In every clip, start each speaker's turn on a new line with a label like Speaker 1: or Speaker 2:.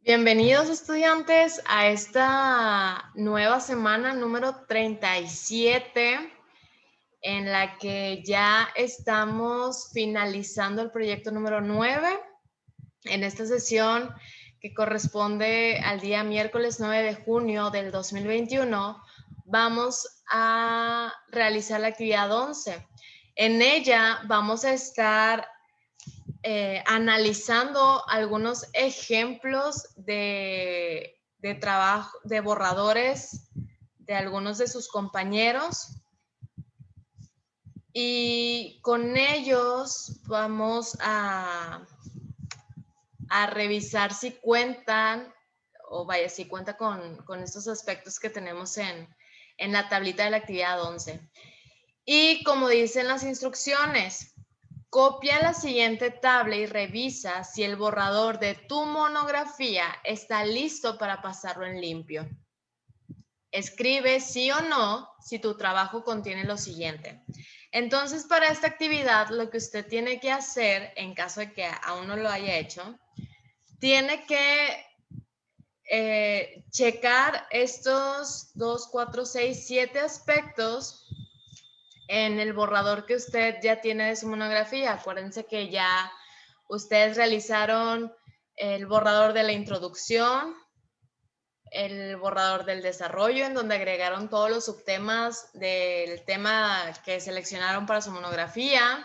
Speaker 1: Bienvenidos estudiantes a esta nueva semana número 37 en la que ya estamos finalizando el proyecto número 9 en esta sesión que corresponde al día miércoles 9 de junio del 2021. Vamos a realizar la actividad 11. En ella vamos a estar analizando algunos ejemplos de trabajo, de borradores de algunos de sus compañeros. Y con ellos vamos a revisar si cuentan, o vaya, si cuenta con estos aspectos que tenemos en la tablita de la actividad 11. Y como dicen las instrucciones, copia la siguiente tabla y revisa si el borrador de tu monografía está listo para pasarlo en limpio. Escribe sí o no si tu trabajo contiene lo siguiente. Entonces, para esta actividad, lo que usted tiene que hacer, en caso de que aún no lo haya hecho, tiene que checar estos 2, 4, 6, 7 aspectos en el borrador que usted ya tiene de su monografía. Acuérdense que ya ustedes realizaron el borrador de la introducción, el borrador del desarrollo, en donde agregaron todos los subtemas del tema que seleccionaron para su monografía.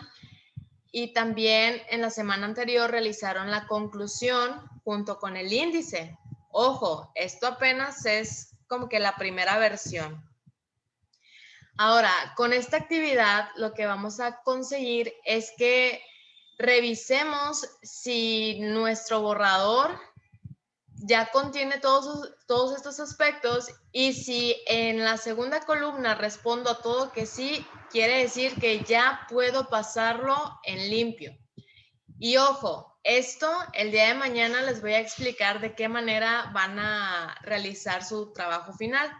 Speaker 1: Y también en la semana anterior realizaron la conclusión junto con el índice. Ojo, esto apenas es como que la primera versión. Ahora, con esta actividad lo que vamos a conseguir es que revisemos si nuestro borrador ya contiene todos estos aspectos, y si en la segunda columna respondo a todo que sí, quiere decir que ya puedo pasarlo en limpio. Y ojo, esto el día de mañana les voy a explicar de qué manera van a realizar su trabajo final.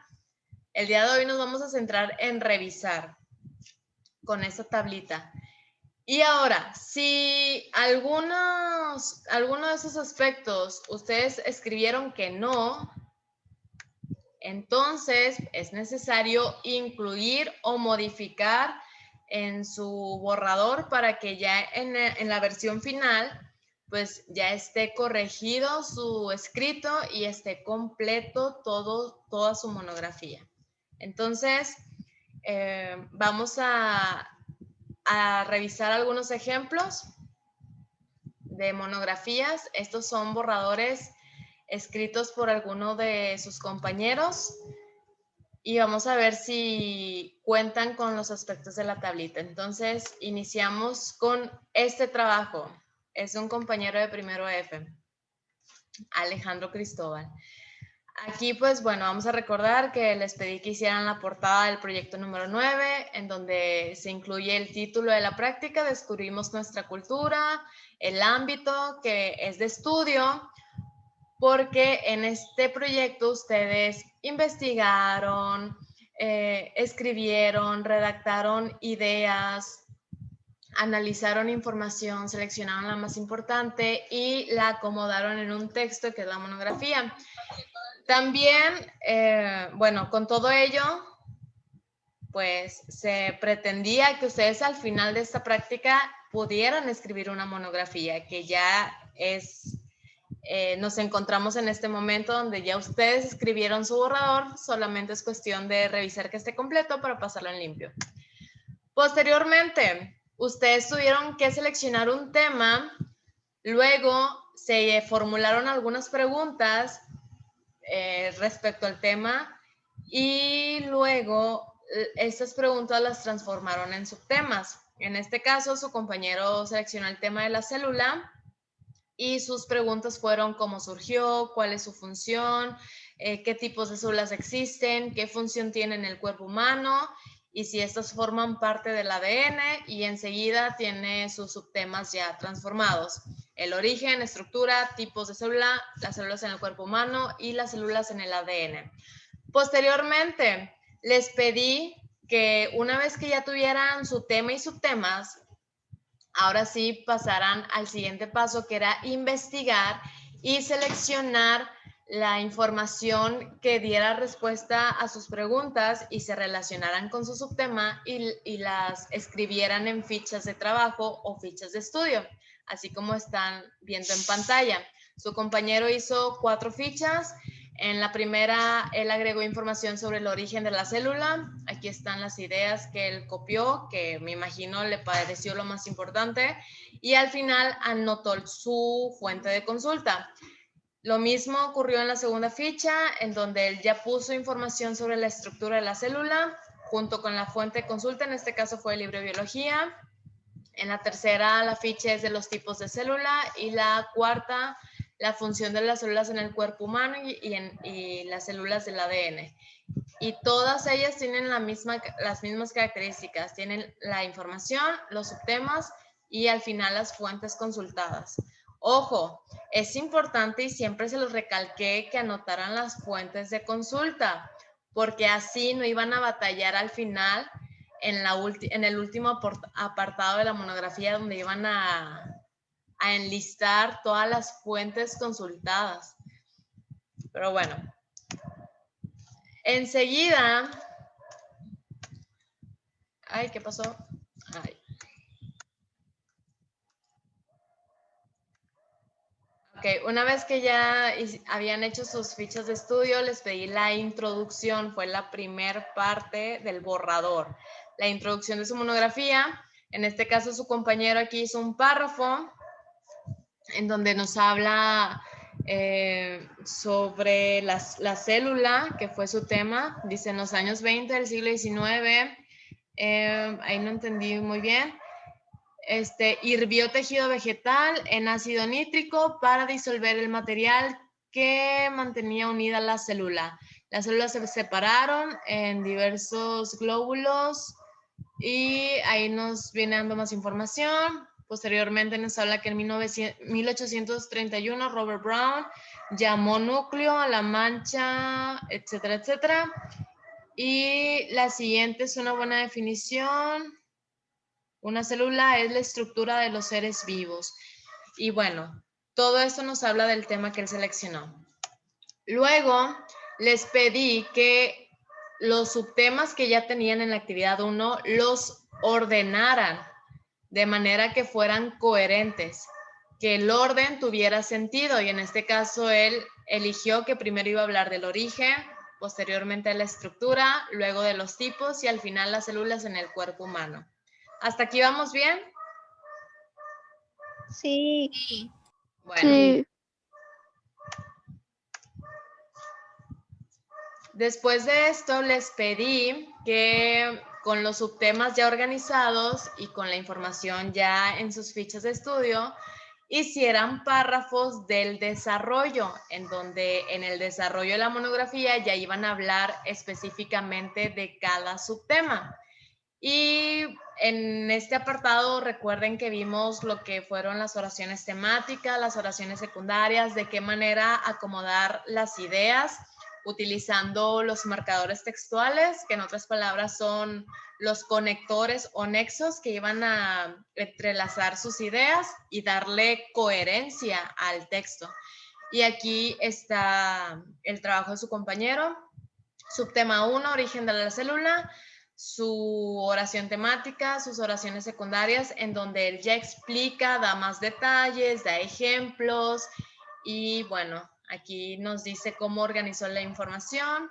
Speaker 1: El día de hoy nos vamos a centrar en revisar con esta tablita. Y ahora, si alguno de esos aspectos ustedes escribieron que no, entonces es necesario incluir o modificar en su borrador para que ya en la versión final pues ya esté corregido su escrito y esté completo toda su monografía. Entonces, vamos a revisar algunos ejemplos de monografías. Estos son borradores escritos por alguno de sus compañeros y vamos a ver si cuentan con los aspectos de la tablita. Entonces, iniciamos con este trabajo. Es un compañero de primero F, Alejandro Cristóbal. Aquí, pues, bueno, vamos a recordar que les pedí que hicieran la portada del proyecto número 9, en donde se incluye el título de la práctica, Descubrimos nuestra cultura, el ámbito que es de estudio, porque en este proyecto ustedes investigaron, escribieron, redactaron ideas, analizaron información, seleccionaron la más importante y la acomodaron en un texto que es la monografía. También, bueno, con todo ello, pues se pretendía que ustedes al final de esta práctica pudieran escribir una monografía, que ya es, nos encontramos en este momento donde ya ustedes escribieron su borrador, solamente es cuestión de revisar que esté completo para pasarlo en limpio. Posteriormente, ustedes tuvieron que seleccionar un tema, luego se formularon algunas preguntas respecto al tema y luego estas preguntas las transformaron en subtemas. En este caso, su compañero seleccionó el tema de la célula y sus preguntas fueron cómo surgió, cuál es su función, qué tipos de células existen, qué función tiene en el cuerpo humano y si estas forman parte del ADN, y enseguida tiene sus subtemas ya transformados. El origen, estructura, tipos de célula, las células en el cuerpo humano y las células en el ADN. Posteriormente, les pedí que una vez que ya tuvieran su tema y subtemas, ahora sí pasaran al siguiente paso, que era investigar y seleccionar la información que diera respuesta a sus preguntas y se relacionaran con su subtema y las escribieran en fichas de trabajo o fichas de estudio, así como están viendo en pantalla. Su compañero hizo 4 fichas. En la primera, él agregó información sobre el origen de la célula. Aquí están las ideas que él copió, que me imagino le pareció lo más importante. Y al final anotó su fuente de consulta. Lo mismo ocurrió en la segunda ficha, en donde él ya puso información sobre la estructura de la célula, junto con la fuente de consulta, en este caso fue el libro de biología. En la tercera, la ficha es de los tipos de célula, y la cuarta, la función de las células en el cuerpo humano y las células del ADN. Y todas ellas tienen las mismas características, tienen la información, los subtemas y al final las fuentes consultadas. Ojo, es importante y siempre se los recalqué que anotaran las fuentes de consulta, porque así no iban a batallar al final en el último apartado de la monografía, donde iban a enlistar todas las fuentes consultadas. Pero bueno, enseguida... Ay, ¿qué pasó? Ay. Ok, una vez que ya habían hecho sus fichas de estudio, les pedí la introducción, fue la primer parte del borrador. La introducción de su monografía, en este caso su compañero aquí hizo un párrafo en donde nos habla sobre la célula, que fue su tema, dice en los años 20 del siglo XIX, ahí no entendí muy bien. Hirvió tejido vegetal en ácido nítrico para disolver el material que mantenía unida la célula. Las células se separaron en diversos glóbulos y ahí nos viene dando más información. Posteriormente nos habla que en 1831 Robert Brown llamó núcleo a la mancha, etcétera, etcétera. Y la siguiente es una buena definición. Una célula es la estructura de los seres vivos. Y bueno, todo esto nos habla del tema que él seleccionó. Luego, les pedí que los subtemas que ya tenían en la actividad 1 los ordenaran de manera que fueran coherentes, que el orden tuviera sentido. Y en este caso, él eligió que primero iba a hablar del origen, posteriormente de la estructura, luego de los tipos y al final las células en el cuerpo humano. ¿Hasta aquí vamos bien?
Speaker 2: Sí.
Speaker 1: Bueno.
Speaker 2: Sí.
Speaker 1: Después de esto, les pedí que con los subtemas ya organizados y con la información ya en sus fichas de estudio, hicieran párrafos del desarrollo, en donde en el desarrollo de la monografía ya iban a hablar específicamente de cada subtema. Y en este apartado recuerden que vimos lo que fueron las oraciones temáticas, las oraciones secundarias, de qué manera acomodar las ideas utilizando los marcadores textuales, que en otras palabras son los conectores o nexos que iban a entrelazar sus ideas y darle coherencia al texto. Y aquí está el trabajo de su compañero. Subtema 1, origen de la célula, su oración temática, sus oraciones secundarias, en donde él ya explica, da más detalles, da ejemplos y bueno, aquí nos dice cómo organizó la información.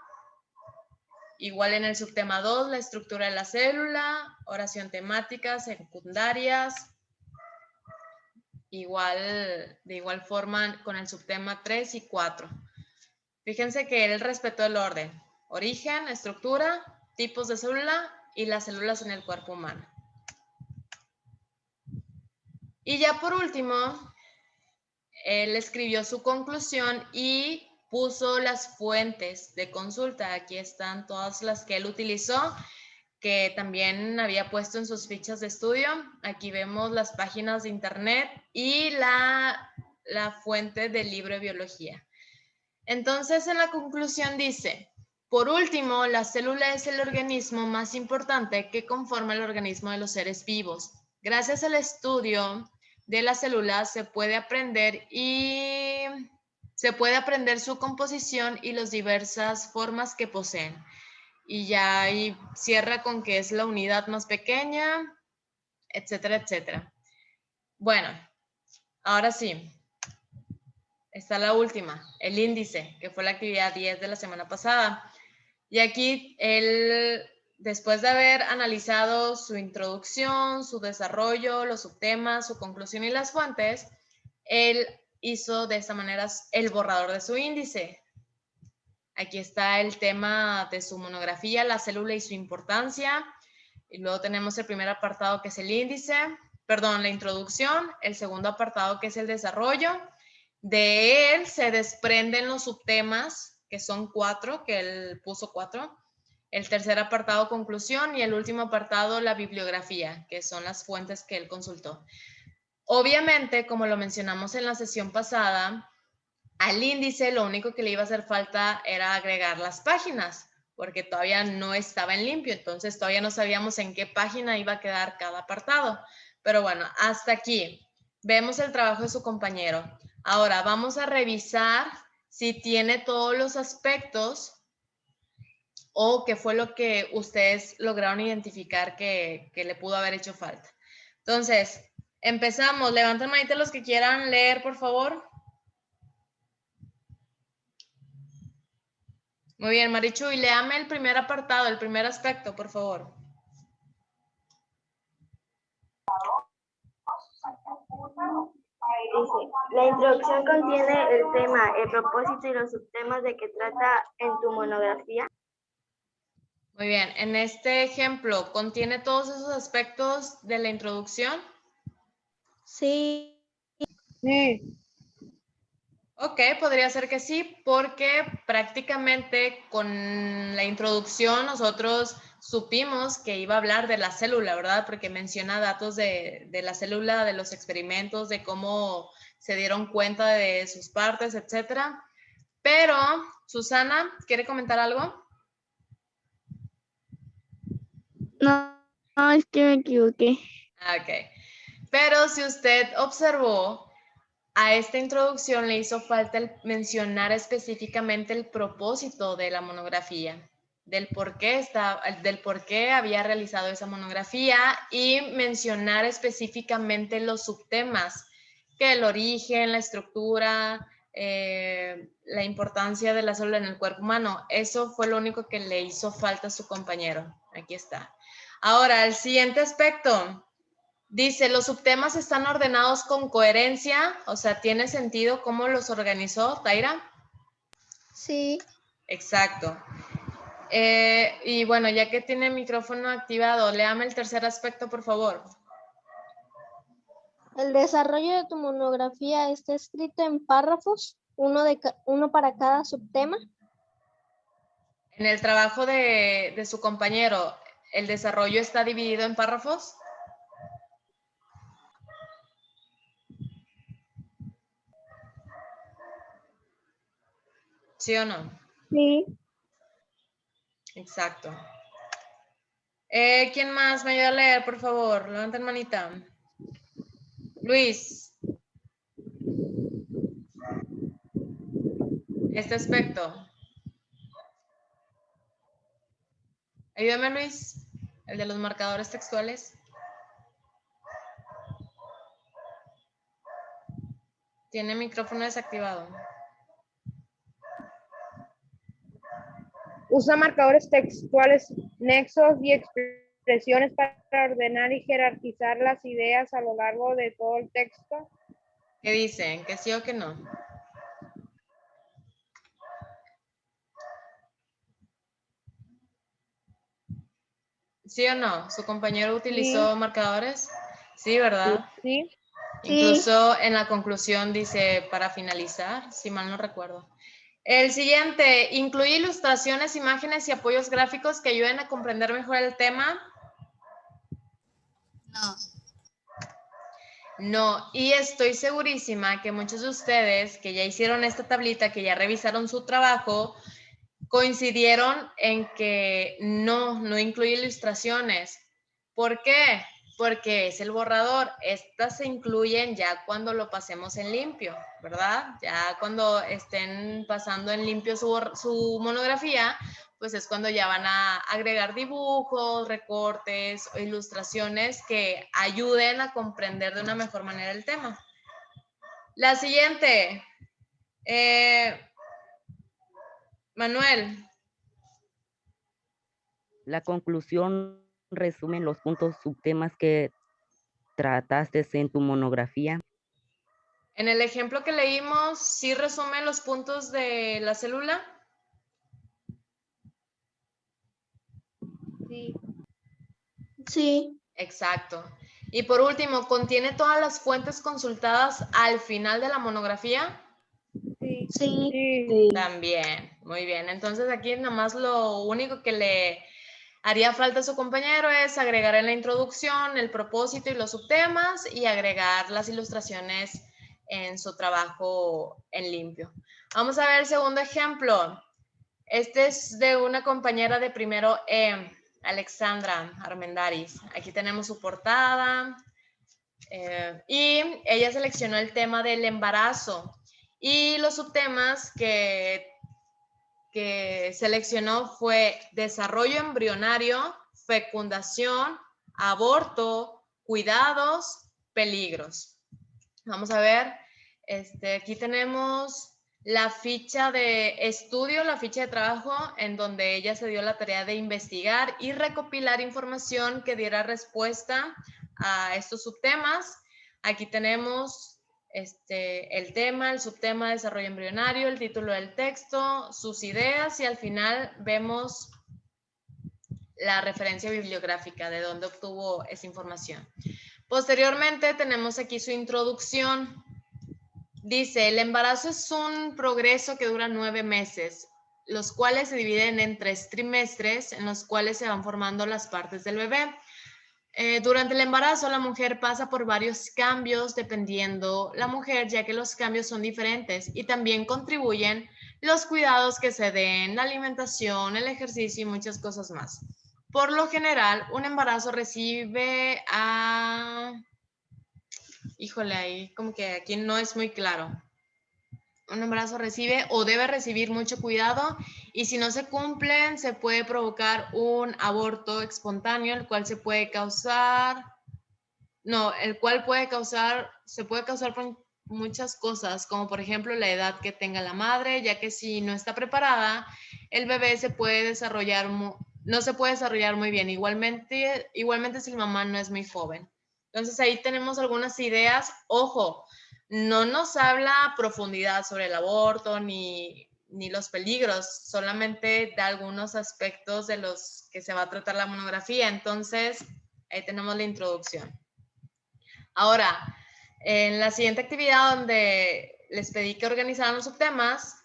Speaker 1: Igual en el subtema 2, la estructura de la célula, oración temática, secundarias. Igual, de igual forma con el subtema 3 y 4. Fíjense que él respetó el orden: origen, estructura, tipos de célula y las células en el cuerpo humano. Y ya por último, él escribió su conclusión y puso las fuentes de consulta. Aquí están todas las que él utilizó, que también había puesto en sus fichas de estudio. Aquí vemos las páginas de internet y la fuente del libro de biología. Entonces, en la conclusión dice: por último, la célula es el organismo más importante que conforma el organismo de los seres vivos. Gracias al estudio de las células se puede aprender y Se puede aprender su composición y las diversas formas que poseen. Y ya ahí cierra con que es la unidad más pequeña, etcétera, etcétera. Bueno, ahora sí. Está la última, el índice, que fue la actividad 10 de la semana pasada. Y aquí él, después de haber analizado su introducción, su desarrollo, los subtemas, su conclusión y las fuentes, él hizo de esta manera el borrador de su índice. Aquí está el tema de su monografía, la célula y su importancia. Y luego tenemos el primer apartado que es el índice, perdón, la introducción, el segundo apartado que es el desarrollo. De él se desprenden los subtemas, que son 4, que él puso 4. El tercer apartado, conclusión, y el último apartado, la bibliografía, que son las fuentes que él consultó. Obviamente, como lo mencionamos en la sesión pasada, al índice lo único que le iba a hacer falta era agregar las páginas, porque todavía no estaba en limpio, entonces todavía no sabíamos en qué página iba a quedar cada apartado. Pero bueno, hasta aquí. Vemos el trabajo de su compañero. Ahora vamos a revisar si tiene todos los aspectos o qué fue lo que ustedes lograron identificar que le pudo haber hecho falta. Entonces, empezamos. Levanten manita los que quieran leer, por favor. Muy bien, Marichu, y léame el primer apartado, el primer aspecto, por favor.
Speaker 2: Dice, la introducción contiene el tema, el propósito y los subtemas de que trata en tu monografía.
Speaker 1: Muy bien, en este ejemplo, ¿contiene todos esos aspectos de la introducción?
Speaker 2: Sí.
Speaker 3: Sí.
Speaker 1: Ok, podría ser que sí, porque prácticamente con la introducción nosotros supimos que iba a hablar de la célula, ¿verdad? Porque menciona datos de la célula, de los experimentos, de cómo se dieron cuenta de sus partes, etcétera. Pero, Susana, ¿quiere comentar algo?
Speaker 2: No, es que me equivoqué.
Speaker 1: Ok. Pero si usted observó, a esta introducción le hizo falta el mencionar específicamente el propósito de la monografía, del por qué había realizado esa monografía y mencionar específicamente los subtemas, que el origen, la estructura, la importancia de la célula en el cuerpo humano. Eso fue lo único que le hizo falta a su compañero. Aquí está. Ahora, el siguiente aspecto. Dice, los subtemas están ordenados con coherencia, o sea, ¿tiene sentido cómo los organizó, Taira?
Speaker 2: Sí.
Speaker 1: Exacto. Y bueno, ya que tiene el micrófono activado, léame el tercer aspecto, por favor.
Speaker 2: El desarrollo de tu monografía está escrito en párrafos, uno para cada subtema.
Speaker 1: En el trabajo de su compañero, ¿el desarrollo está dividido en párrafos? ¿Sí o no?
Speaker 2: Sí.
Speaker 1: Exacto. ¿Quién más me ayuda a leer, por favor? Levanten manita. Luis. Este aspecto. Ayúdame, Luis. El de los marcadores textuales. Tiene micrófono desactivado.
Speaker 3: Usa marcadores textuales, nexos y expresiones para ordenar y jerarquizar las ideas a lo largo de todo el texto.
Speaker 1: ¿Qué dicen? ¿Que sí o que no? ¿Sí o no? ¿Su compañero utilizó marcadores? Sí, ¿verdad?
Speaker 3: Sí.
Speaker 1: Incluso en la conclusión dice para finalizar, si mal no recuerdo. El siguiente, incluye ilustraciones, imágenes y apoyos gráficos que ayuden a comprender mejor el tema.
Speaker 2: No.
Speaker 1: No, y estoy segurísima que muchos de ustedes que ya hicieron esta tablita, que ya revisaron su trabajo, coincidieron en que no incluye ilustraciones. ¿Por qué? porque es el borrador. Estas se incluyen ya cuando lo pasemos en limpio, ¿verdad? Ya cuando estén pasando en limpio su monografía, pues es cuando ya van a agregar dibujos, recortes o ilustraciones que ayuden a comprender de una mejor manera el tema. La siguiente, Manuel.
Speaker 4: La conclusión resume los puntos subtemas que trataste en tu monografía.
Speaker 1: En el ejemplo que leímos, ¿sí resume los puntos de la célula?
Speaker 3: Sí.
Speaker 2: Sí.
Speaker 1: Exacto. Y por último, ¿contiene todas las fuentes consultadas al final de la monografía?
Speaker 3: Sí.
Speaker 2: Sí.
Speaker 3: Sí.
Speaker 1: También, muy bien. Entonces aquí nomás lo único que le haría falta a su compañero es agregar en la introducción el propósito y los subtemas y agregar las ilustraciones en su trabajo en limpio. Vamos a ver el segundo ejemplo. Este es de una compañera de primero E, Alexandra Armendaris. Aquí tenemos su portada y ella seleccionó el tema del embarazo y los subtemas que seleccionó fue desarrollo embrionario, fecundación, aborto, cuidados, peligros. Vamos a ver, aquí tenemos la ficha de estudio, la ficha de trabajo, en donde ella se dio la tarea de investigar y recopilar información que diera respuesta a estos subtemas. Aquí tenemos el tema, el subtema, desarrollo embrionario, el título del texto, sus ideas y al final vemos la referencia bibliográfica de dónde obtuvo esa información. Posteriormente tenemos aquí su introducción. Dice, el embarazo es un progreso que dura 9 meses, los cuales se dividen en 3 trimestres en los cuales se van formando las partes del bebé. Durante el embarazo la mujer pasa por varios cambios dependiendo la mujer, ya que los cambios son diferentes y también contribuyen los cuidados que se den, la alimentación, el ejercicio y muchas cosas más. Por lo general, un embarazo recibe a... Híjole, ahí como que aquí no es muy claro. Un embarazo recibe o debe recibir mucho cuidado y si no se cumplen se puede provocar un aborto espontáneo, el cual se puede causar, se puede causar por muchas cosas, como por ejemplo la edad que tenga la madre, ya que si no está preparada, el bebé no se puede desarrollar muy bien, igualmente si la mamá no es muy joven. Entonces ahí tenemos algunas ideas. Ojo, no nos habla a profundidad sobre el aborto ni los peligros, solamente de algunos aspectos de los que se va a tratar la monografía. Entonces, ahí tenemos la introducción. Ahora, en la siguiente actividad donde les pedí que organizaran los subtemas,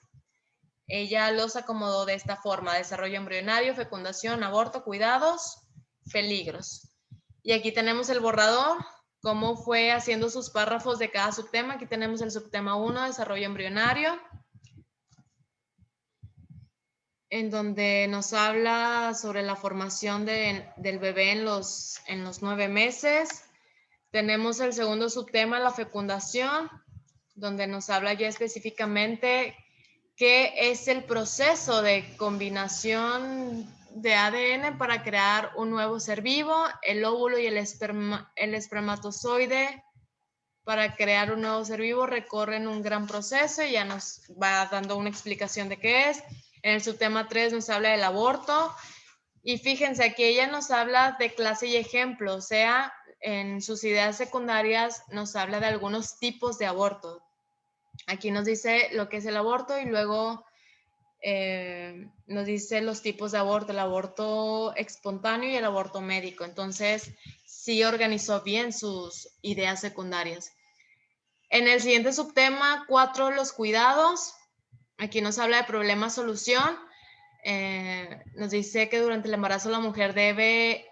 Speaker 1: ella los acomodó de esta forma: desarrollo embrionario, fecundación, aborto, cuidados, peligros. Y aquí tenemos el borrador, cómo fue haciendo sus párrafos de cada subtema. Aquí tenemos el subtema 1, desarrollo embrionario, en donde nos habla sobre la formación del bebé en los 9 meses. Tenemos el segundo subtema, la fecundación, donde nos habla ya específicamente qué es el proceso de combinación de ADN para crear un nuevo ser vivo. El óvulo y el espermatozoide para crear un nuevo ser vivo recorren un gran proceso y ya nos va dando una explicación de qué es. En el subtema 3 nos habla del aborto y fíjense, aquí ella nos habla de clase y ejemplo, o sea, en sus ideas secundarias nos habla de algunos tipos de aborto. Aquí nos dice lo que es el aborto y luego nos dice los tipos de aborto, el aborto espontáneo y el aborto médico. Entonces, sí organizó bien sus ideas secundarias. En el siguiente subtema 4, los cuidados. Aquí nos habla de problema-solución. Nos dice que durante el embarazo la mujer debe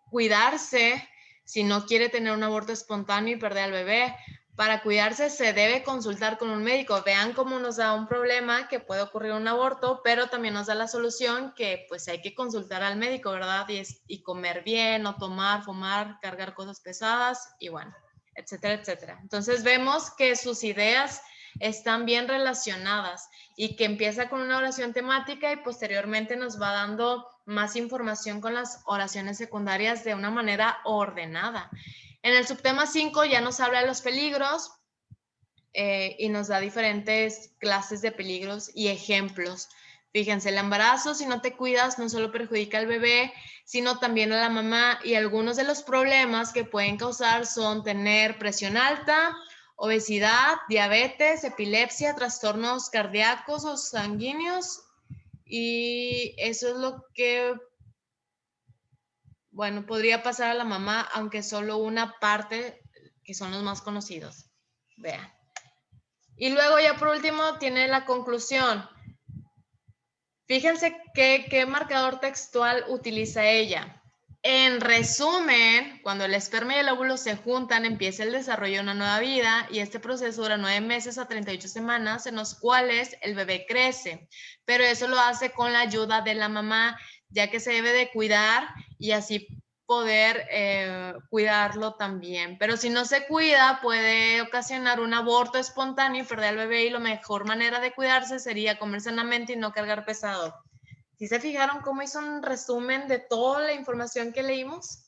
Speaker 1: cuidarse si no quiere tener un aborto espontáneo y perder al bebé. para cuidarse se debe consultar con un médico. Vean cómo nos da un problema que puede ocurrir un aborto, pero también nos da la solución que pues hay que consultar al médico, ¿verdad? Y comer bien, no tomar, fumar, cargar cosas pesadas y bueno, etcétera, etcétera. Entonces vemos que sus ideas están bien relacionadas y que empieza con una oración temática y posteriormente nos va dando más información con las oraciones secundarias de una manera ordenada. En el subtema 5 ya nos habla de los peligros y nos da diferentes clases de peligros y ejemplos. Fíjense, el embarazo, si no te cuidas, no solo perjudica al bebé, sino también a la mamá, y algunos de los problemas que pueden causar son tener presión alta, obesidad, diabetes, epilepsia, trastornos cardíacos o sanguíneos, y eso es lo que, bueno, podría pasar a la mamá, aunque solo una parte, que son los más conocidos. Vean. Y luego ya por último tiene la conclusión. Fíjense qué marcador textual utiliza ella. En resumen, cuando el esperma y el óvulo se juntan, empieza el desarrollo de una nueva vida y este proceso dura 9 meses a 38 semanas en los cuales el bebé crece. Pero eso lo hace con la ayuda de la mamá, ya que se debe de cuidar y así poder cuidarlo también. Pero si no se cuida, puede ocasionar un aborto espontáneo y perder al bebé, y la mejor manera de cuidarse sería comer sanamente y no cargar pesado. ¿Sí se fijaron cómo hizo un resumen de toda la información que leímos?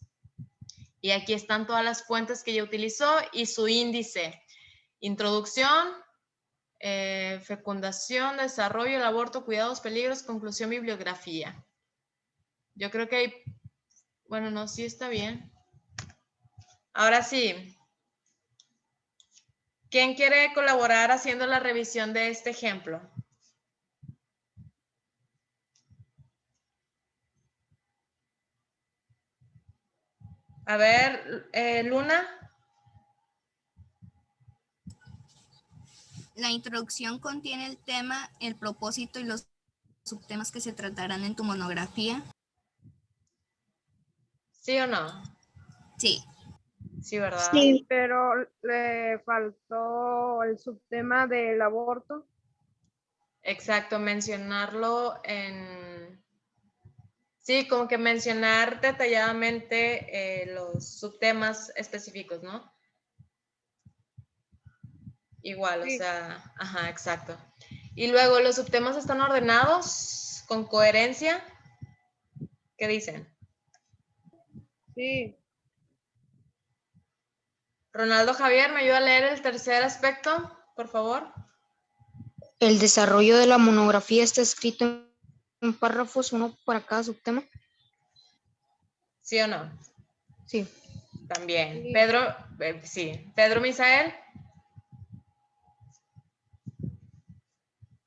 Speaker 1: Y aquí están todas las fuentes que ella utilizó y su índice. Introducción, fecundación, desarrollo, el aborto, cuidados, peligros, conclusión, bibliografía. Yo creo que hay, bueno, no, sí está bien. Ahora sí. ¿Quién quiere colaborar haciendo la revisión de este ejemplo? A ver, Luna.
Speaker 5: La introducción contiene el tema, el propósito y los subtemas que se tratarán en tu monografía.
Speaker 1: ¿Sí o no?
Speaker 5: Sí.
Speaker 1: Sí, ¿verdad?
Speaker 3: Sí, pero le faltó el subtema del aborto.
Speaker 1: Exacto, mencionarlo en... Sí, como que mencionar detalladamente los subtemas específicos, ¿no? Igual,
Speaker 3: Sí.
Speaker 1: o sea, ajá, exacto. Y luego, ¿los subtemas están ordenados con coherencia? ¿Qué dicen?
Speaker 3: Sí.
Speaker 1: Ronaldo Javier, ¿me ayuda a leer el tercer aspecto, por favor?
Speaker 6: El desarrollo de la monografía está escrito en párrafos, uno para cada subtema.
Speaker 1: ¿Sí o no?
Speaker 6: Sí.
Speaker 1: También.
Speaker 3: Sí.
Speaker 1: Pedro, sí. Pedro Misael.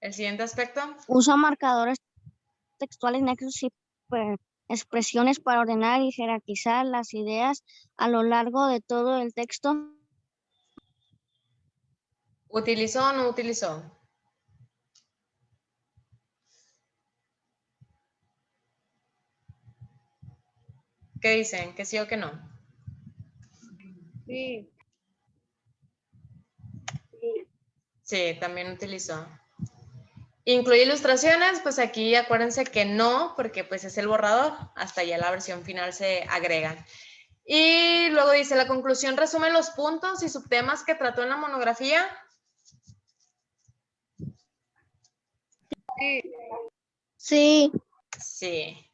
Speaker 1: El siguiente aspecto.
Speaker 7: Usa marcadores textuales, nexos y expresiones para ordenar y jerarquizar las ideas a lo largo de todo el texto.
Speaker 1: ¿Utilizó o no utilizó? ¿Qué dicen? ¿Que sí o que no?
Speaker 3: Sí.
Speaker 1: Sí, también utilizó. ¿Incluye ilustraciones? Pues aquí acuérdense que no, porque pues es el borrador. Hasta ya la versión final se agregan. Y luego dice, la conclusión resume los puntos y subtemas que trató en la monografía.
Speaker 3: Sí.
Speaker 7: Sí.
Speaker 1: Sí.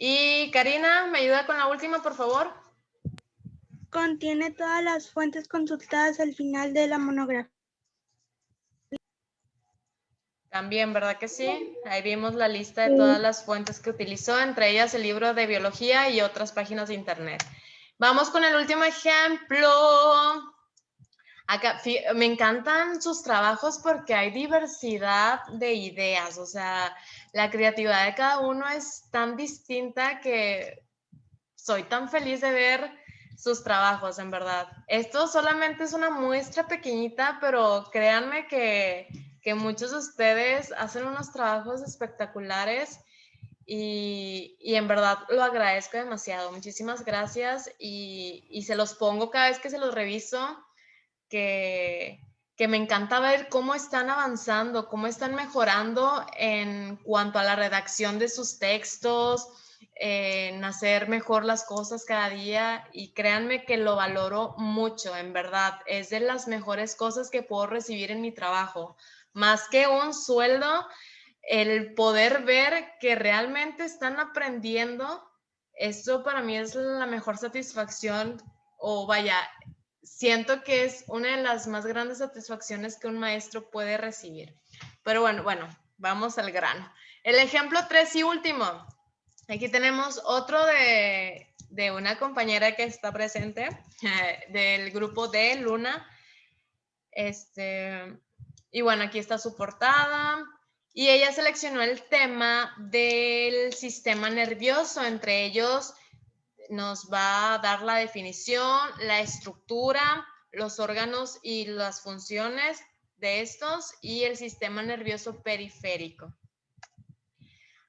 Speaker 1: Y Karina, ¿me ayuda con la última, por favor?
Speaker 8: Contiene todas las fuentes consultadas al final de la monografía.
Speaker 1: También, ¿verdad que sí? Ahí vimos la lista de todas las fuentes que utilizó, entre ellas el libro de biología y otras páginas de internet. Vamos con el último ejemplo. Acá, me encantan sus trabajos porque hay diversidad de ideas, o sea, la creatividad de cada uno es tan distinta que soy tan feliz de ver sus trabajos, en verdad. Esto solamente es una muestra pequeñita, pero créanme que muchos de ustedes hacen unos trabajos espectaculares y en verdad lo agradezco demasiado. Muchísimas gracias y se los pongo cada vez que se los reviso. que me encanta ver cómo están avanzando, cómo están mejorando en cuanto a la redacción de sus textos, en hacer mejor las cosas cada día, y créanme que lo valoro mucho, en verdad. Es de las mejores cosas que puedo recibir en mi trabajo. Más que un sueldo, el poder ver que realmente están aprendiendo, eso para mí es la mejor satisfacción, o vaya, siento que es una de las más grandes satisfacciones que un maestro puede recibir. Pero bueno, vamos al grano. El ejemplo 3 y último. Aquí tenemos otro de una compañera que está presente, del grupo de Luna. Y bueno, aquí está su portada. Y ella seleccionó el tema del sistema nervioso. Entre ellos nos va a dar la definición, la estructura, los órganos y las funciones de estos y el sistema nervioso periférico.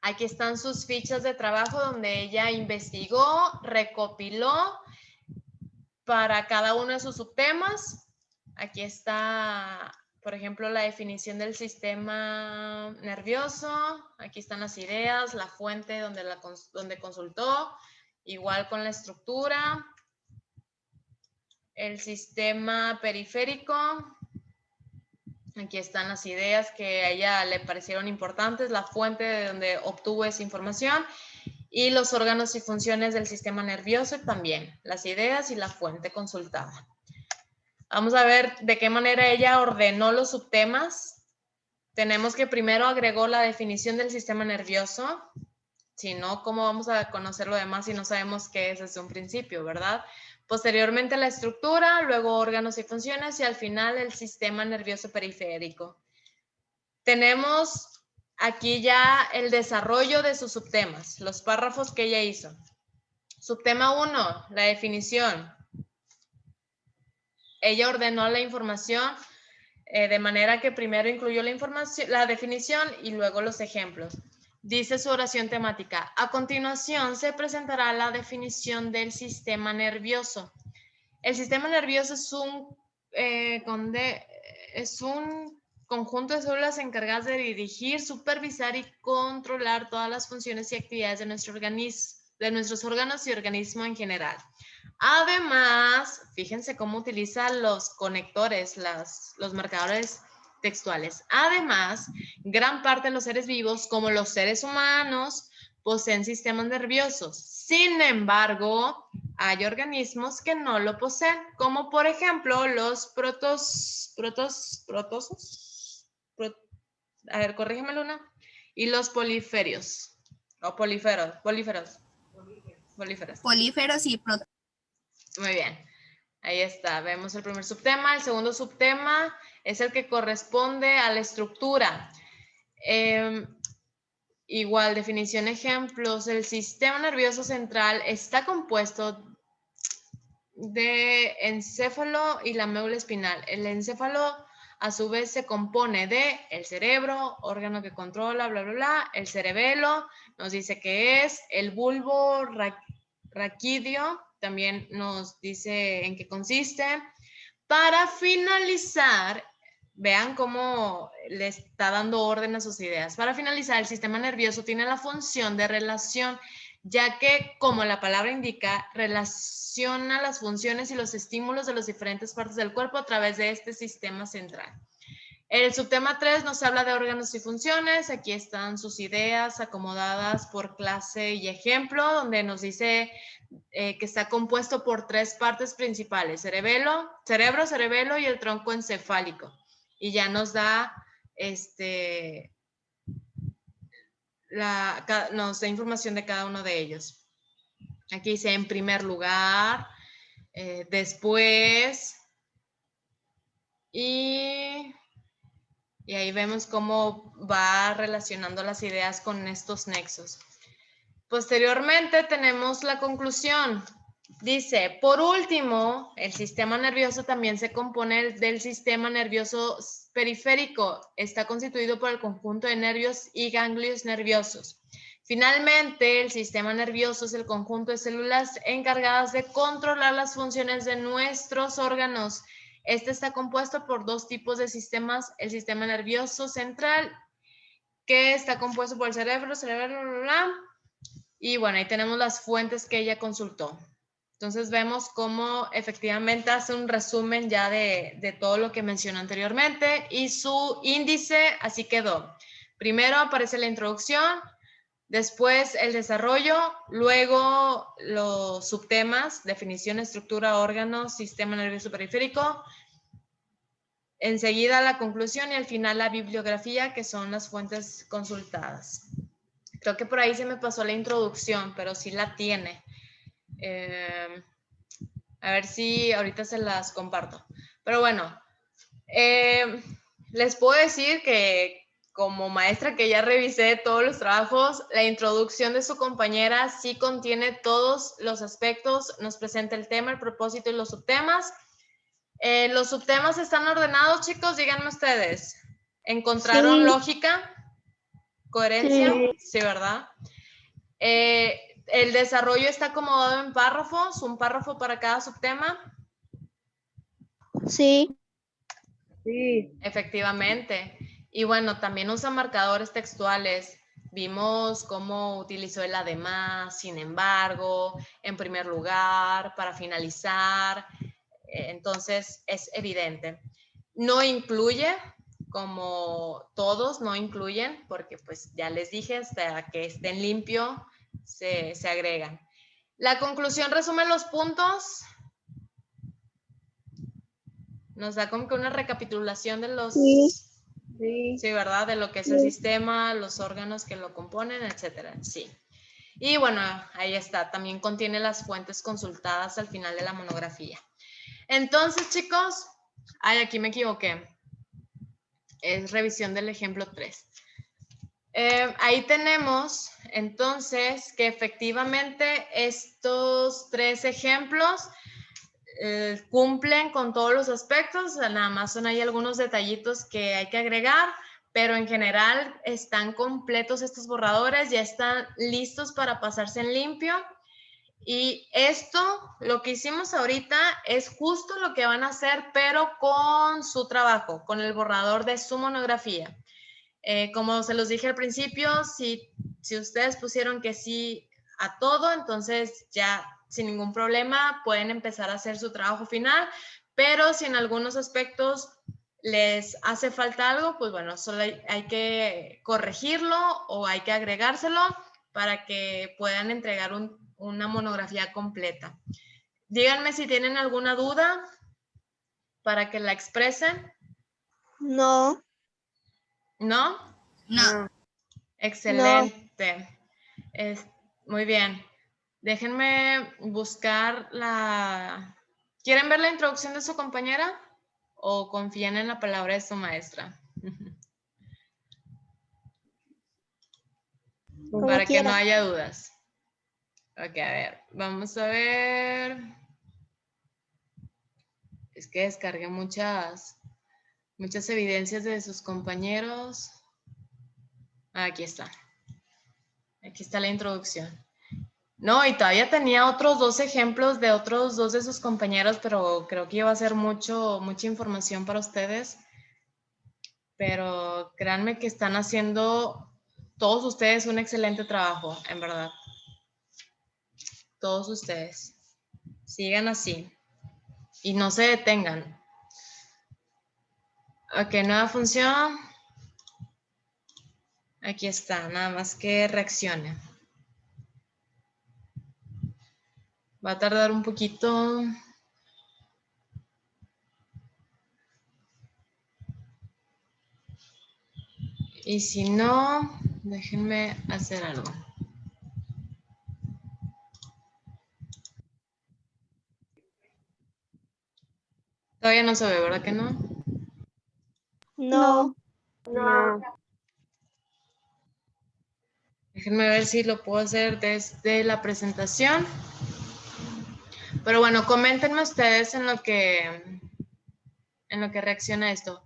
Speaker 1: Aquí están sus fichas de trabajo donde ella investigó, recopiló para cada uno de sus subtemas. Aquí está, por ejemplo, la definición del sistema nervioso. Aquí están las ideas, la fuente donde consultó. Igual con la estructura, el sistema periférico. Aquí están las ideas que a ella le parecieron importantes, la fuente de donde obtuvo esa información y los órganos y funciones del sistema nervioso también, las ideas y la fuente consultada. Vamos a ver de qué manera ella ordenó los subtemas. Tenemos que primero agregó la definición del sistema nervioso. Si no, ¿cómo vamos a conocer lo demás si no sabemos qué es desde un principio, verdad? Posteriormente la estructura, luego órganos y funciones y al final el sistema nervioso periférico. Tenemos aquí ya el desarrollo de sus subtemas, los párrafos que ella hizo. Subtema 1, la definición. Ella ordenó la información de manera que primero incluyó la definición y luego los ejemplos. Dice su oración temática: a continuación se presentará la definición del sistema nervioso. El sistema nervioso es un conjunto de células encargadas de dirigir, supervisar y controlar todas las funciones y actividades de nuestros órganos y organismo en general. Además, fíjense cómo utiliza los conectores, los marcadores textuales. Además, gran parte de los seres vivos, como los seres humanos, poseen sistemas nerviosos. Sin embargo, hay organismos que no lo poseen, como por ejemplo los protozoos. A ver, corrígeme, Luna. Y los políferos. O políferos.
Speaker 5: Políferos y protozoos.
Speaker 1: Muy bien. Ahí está. Vemos el primer subtema. El segundo subtema es el que corresponde a la estructura. Igual, definición, ejemplos. El sistema nervioso central está compuesto de encéfalo y la médula espinal. El encéfalo, a su vez, se compone de el cerebro, órgano que controla, bla, bla, bla. El cerebelo nos dice qué es. El bulbo raquídeo también nos dice en qué consiste. Para finalizar, vean cómo le está dando orden a sus ideas. Para finalizar, el sistema nervioso tiene la función de relación, ya que, como la palabra indica, relaciona las funciones y los estímulos de las diferentes partes del cuerpo a través de este sistema central. El subtema 3 nos habla de órganos y funciones. Aquí están sus ideas acomodadas por clase y ejemplo, donde nos dice que está compuesto por 3 partes principales: cerebro, cerebelo y el tronco encefálico. Y ya nos da nos da información de cada uno de ellos. Aquí dice en primer lugar, después, y ahí vemos cómo va relacionando las ideas con estos nexos. Posteriormente tenemos la conclusión. Dice, por último, el sistema nervioso también se compone del sistema nervioso periférico. Está constituido por el conjunto de nervios y ganglios nerviosos. Finalmente, el sistema nervioso es el conjunto de células encargadas de controlar las funciones de nuestros órganos Este está compuesto por dos tipos de sistemas, el sistema nervioso central, que está compuesto por el cerebro, y bueno, ahí tenemos las fuentes que ella consultó. Entonces vemos cómo efectivamente hace un resumen ya de todo lo que mencionó anteriormente y su índice así quedó. Primero aparece la introducción, después el desarrollo, luego los subtemas, definición, estructura, órganos, sistema nervioso periférico, enseguida la conclusión y al final la bibliografía, que son las fuentes consultadas. Creo que por ahí se me pasó la introducción, pero sí la tiene. A ver si ahorita se las comparto. Pero bueno, les puedo decir que como maestra que ya revisé todos los trabajos, la introducción de su compañera sí contiene todos los aspectos, nos presenta el tema, el propósito y los subtemas. ¿Los subtemas están ordenados, chicos? Díganme ustedes. ¿Encontraron
Speaker 8: Sí.
Speaker 1: lógica? ¿Coherencia? Sí, ¿verdad? ¿El desarrollo está acomodado en párrafos? ¿Un párrafo para cada subtema?
Speaker 8: Sí.
Speaker 3: Sí.
Speaker 1: Efectivamente. Y bueno, también usa marcadores textuales. Vimos cómo utilizó el además, sin embargo, en primer lugar, para finalizar. Entonces, es evidente. No incluye, como todos no incluyen, porque pues ya les dije, hasta que estén limpios, se agregan. La conclusión resume los puntos. Nos da como que una recapitulación de los... Sí, ¿verdad? De lo que es el sistema, los órganos que lo componen, etcétera. Sí. Y bueno, ahí está. También contiene las fuentes consultadas al final de la monografía. Entonces, chicos, aquí me equivoqué. Es revisión del ejemplo 3. Ahí tenemos, entonces, que efectivamente estos 3 ejemplos cumplen con todos los aspectos, nada más son ahí algunos detallitos que hay que agregar, pero en general están completos estos borradores, ya están listos para pasarse en limpio. Y esto, lo que hicimos ahorita, es justo lo que van a hacer, pero con su trabajo, con el borrador de su monografía. Como se los dije al principio, si ustedes pusieron que sí a todo, entonces ya sin ningún problema pueden empezar a hacer su trabajo final, pero si en algunos aspectos les hace falta algo, pues bueno, solo hay que corregirlo o hay que agregárselo para que puedan entregar una monografía completa. Díganme si tienen alguna duda para que la expresen.
Speaker 8: No.
Speaker 1: ¿No?
Speaker 5: No.
Speaker 1: Excelente. Muy bien. Déjenme buscar ¿Quieren ver la introducción de su compañera? ¿O confían en la palabra de su maestra? Para que no haya dudas. Ok, a ver. Vamos a ver. Es que descargué muchas evidencias de sus compañeros. Aquí está. Aquí está la introducción. No, y todavía tenía otros 2 ejemplos de otros 2 de sus compañeros, pero creo que iba a ser mucha información para ustedes. Pero créanme que están haciendo todos ustedes un excelente trabajo, en verdad. Todos ustedes. Sigan así. Y no se detengan. Ok, nueva función. Aquí está, nada más que reaccione. Va a tardar un poquito. Y si no, déjenme hacer algo. Todavía no se ve, ¿verdad que no?
Speaker 8: No.
Speaker 3: No.
Speaker 1: Déjenme ver si lo puedo hacer desde la presentación. Pero bueno, coméntenme ustedes en lo que reacciona esto.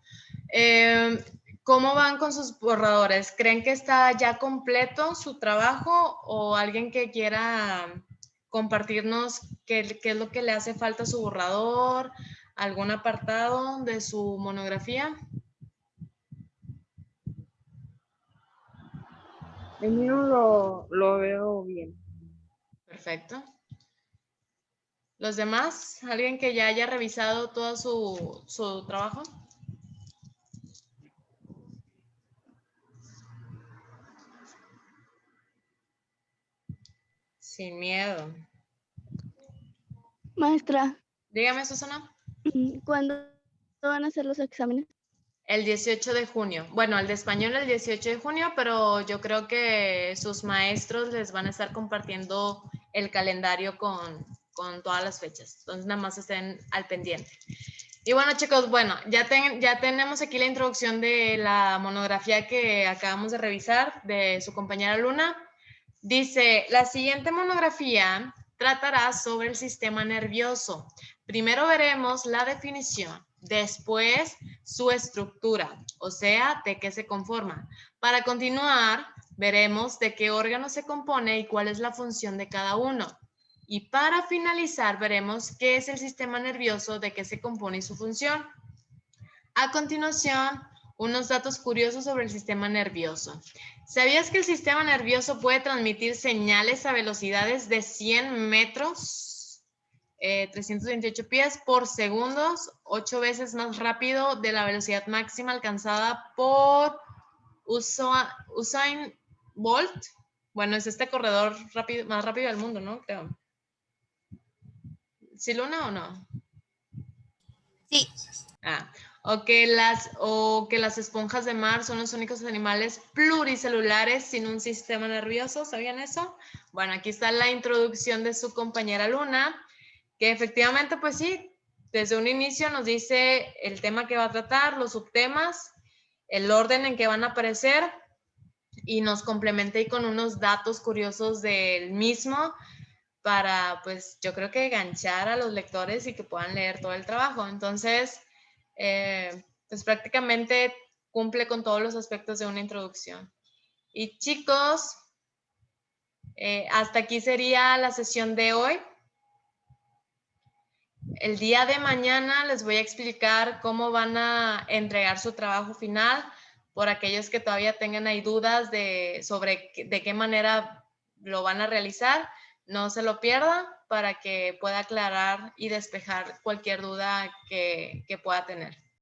Speaker 1: ¿Cómo van con sus borradores? ¿Creen que está ya completo su trabajo o alguien que quiera compartirnos qué es lo que le hace falta a su borrador? algún apartado de su monografía?
Speaker 3: El mío lo veo bien.
Speaker 1: Perfecto. ¿Los demás? ¿Alguien que ya haya revisado todo su trabajo? Sin miedo.
Speaker 8: Maestra,
Speaker 1: Dígame, Susana.
Speaker 8: ¿cuándo van a hacer los exámenes?
Speaker 1: El 18 de junio. Bueno, el de español el 18 de junio, pero yo creo que sus maestros les van a estar compartiendo el calendario con todas las fechas. Entonces, nada más estén al pendiente. Y bueno, chicos, bueno, ya tenemos aquí la introducción de la monografía que acabamos de revisar de su compañera Luna. Dice, la siguiente monografía tratará sobre el sistema nervioso. Primero veremos la definición, después su estructura, o sea, de qué se conforma. Para continuar, veremos de qué órgano se compone y cuál es la función de cada uno. Y para finalizar, veremos qué es el sistema nervioso, de qué se compone y su función. A continuación, unos datos curiosos sobre el sistema nervioso. ¿Sabías que el sistema nervioso puede transmitir señales a velocidades de 100 metros, 328 pies por segundo, 8 veces más rápido de la velocidad máxima alcanzada por Usain Bolt? Bueno, es este corredor más rápido del mundo, ¿no? Creo. ¿Sí, Luna, o no?
Speaker 5: Sí.
Speaker 1: O que las esponjas de mar son los únicos animales pluricelulares sin un sistema nervioso. ¿Sabían eso? Bueno, aquí está la introducción de su compañera Luna, que efectivamente, pues sí, desde un inicio nos dice el tema que va a tratar, los subtemas, el orden en que van a aparecer, y nos complementa ahí con unos datos curiosos del mismo para, pues, yo creo que enganchar a los lectores y que puedan leer todo el trabajo. Entonces, pues prácticamente cumple con todos los aspectos de una introducción. Y chicos, hasta aquí sería la sesión de hoy. El día de mañana les voy a explicar cómo van a entregar su trabajo final, por aquellos que todavía tengan ahí dudas sobre de qué manera lo van a realizar. No se lo pierda para que pueda aclarar y despejar cualquier duda que pueda tener.